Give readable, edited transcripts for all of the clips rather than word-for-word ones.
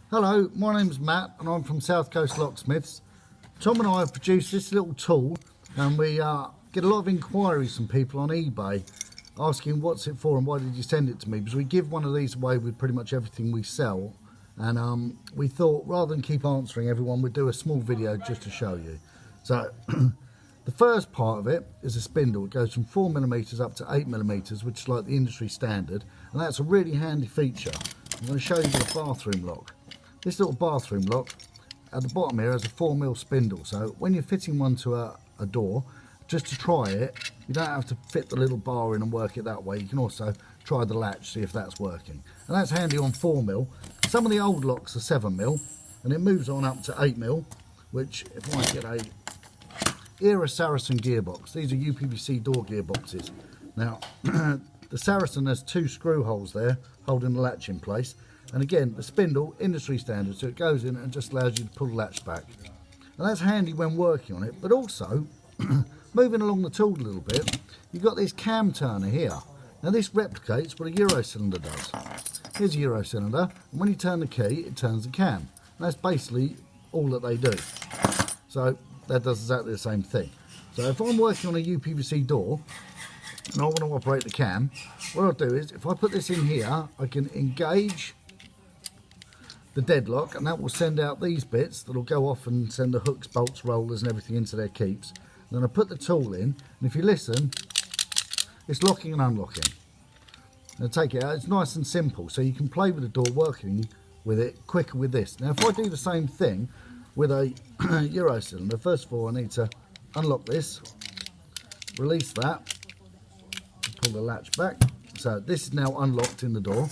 Hello, my name's Matt and I'm from SouthCoast Locksmiths. Tom and I have produced this little tool and we get a lot of inquiries from people on eBay asking what's it for and why did you send it to me, because we give one of these away with pretty much everything we sell, and we thought rather than keep answering everyone we'd do a small video just to show you. So the first part of it is a spindle. It goes from 4mm up to 8mm, which is like the industry standard, and that's a really handy feature. I'm going to show you with a bathroom lock. This little bathroom lock at the bottom here has a 4mm spindle, so when you're fitting one to a door, just to try it, you don't have to fit the little bar in and work it that way. You can also try the latch, see if that's working, and that's handy on 4mm. Some of the old locks are 7mm, and it moves on up to 8mm, which if I get a era Saracen gearbox, these are UPVC door gearboxes. Now the Saracen has 2 screw holes there holding the latch in place, and again the spindle industry standard, so it goes in and just allows you to pull the latch back, and that's handy when working on it. But also moving along the tool a little bit, you've got this cam turner here. Now this replicates what a Euro cylinder does. Here's a Euro cylinder, and when you turn the key it turns the cam, and that's basically all that they do. So that does exactly the same thing. So if I'm working on a UPVC door and I want to operate the cam, what I'll do is if I put this in here, I can engage the deadlock, and that will send out these bits that'll go off and send the hooks, bolts, rollers and everything into their keeps. And then I put the tool in, and if you listen, it's locking and unlocking. And take it out, it's nice and simple, so you can play with the door, working with it quicker with this. Now if I do the same thing with a Euro cylinder, first of all I need to unlock this, release that, pull the latch back, so this is now unlocked in the door.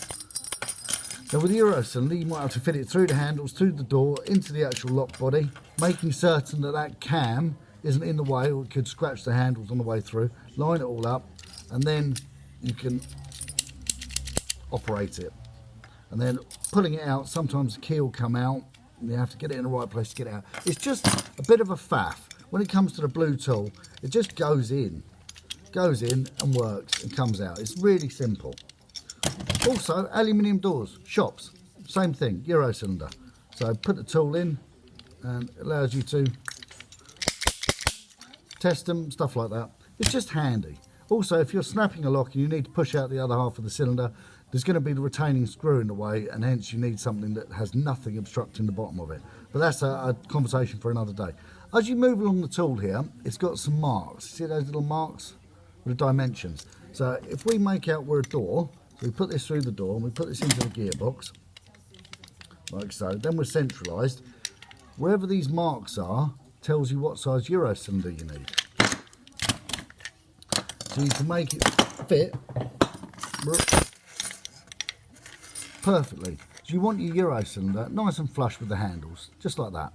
Now with the Euro cylinder you might have to fit it through the handles, through the door, into the actual lock body, making certain that that cam isn't in the way or it could scratch the handles on the way through. Line it all up and then you can operate it. And then pulling it out, sometimes the key will come out and you have to get it in the right place to get it out. It's just a bit of a faff. When it comes to the blue tool, it just goes in and works and comes out. It's really simple. Also, aluminium doors, shops, same thing, Euro cylinder. So put the tool in and it allows you to test them, stuff like that. It's just handy. Also, if you're snapping a lock and you need to push out the other half of the cylinder, there's going to be the retaining screw in the way, and hence you need something that has nothing obstructing the bottom of it. But that's a conversation for another day. As you move along the tool here, it's got some marks. See those little marks with the dimensions? So if we make out we're a door, so we put this through the door and we put this into the gearbox, like so, then we're centralised. Wherever these marks are tells you what size Euro cylinder you need. So you can make it fit perfectly. So you want your Euro cylinder nice and flush with the handles, just like that.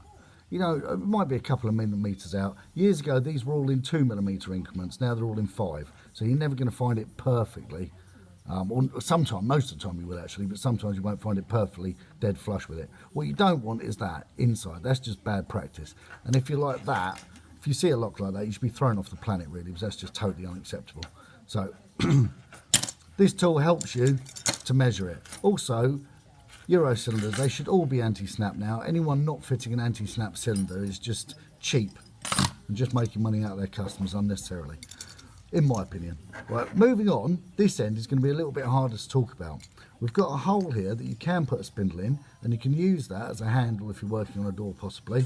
You know, it might be a couple of millimetres out. Years ago these were all in 2mm increments, now they're all in 5. So you're never going to find it perfectly. Or sometimes, most of the time you will actually, but sometimes you won't find it perfectly dead flush with it. What you don't want is that inside. That's just bad practice. And if you're like that, if you see a lock like that, you should be thrown off the planet really, because that's just totally unacceptable. So this tool helps you to measure it. Also, Euro cylinders, they should all be anti-snap now. Anyone not fitting an anti-snap cylinder is just cheap and just making money out of their customers unnecessarily, in my opinion. Right, moving on, this end is going to be a little bit harder to talk about. We've got a hole here that you can put a spindle in, and you can use that as a handle if you're working on a door possibly.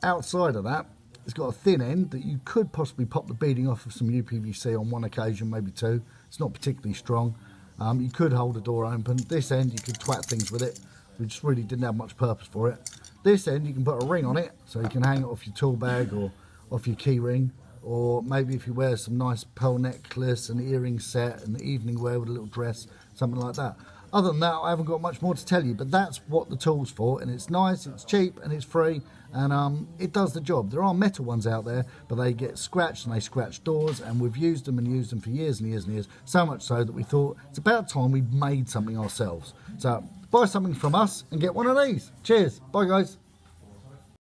Outside of that, it's got a thin end that you could possibly pop the beading off of some UPVC on one occasion, maybe two. It's not particularly strong. You could hold the door open. This end you could twat things with it, which really didn't have much purpose for it. This end you can put a ring on it, so you can hang it off your tool bag or off your key ring, or maybe if you wear some nice pearl necklace and earring set and evening wear with a little dress, something like that. Other than that, I haven't got much more to tell you, but that's what the tool's for, and it's nice, it's cheap, and it's free, and it does the job. There are metal ones out there, but they get scratched and they scratch doors, and we've used them for years and years and years, so much so that we thought it's about time we made something ourselves. So buy something from us and get one of these. Cheers. Bye guys.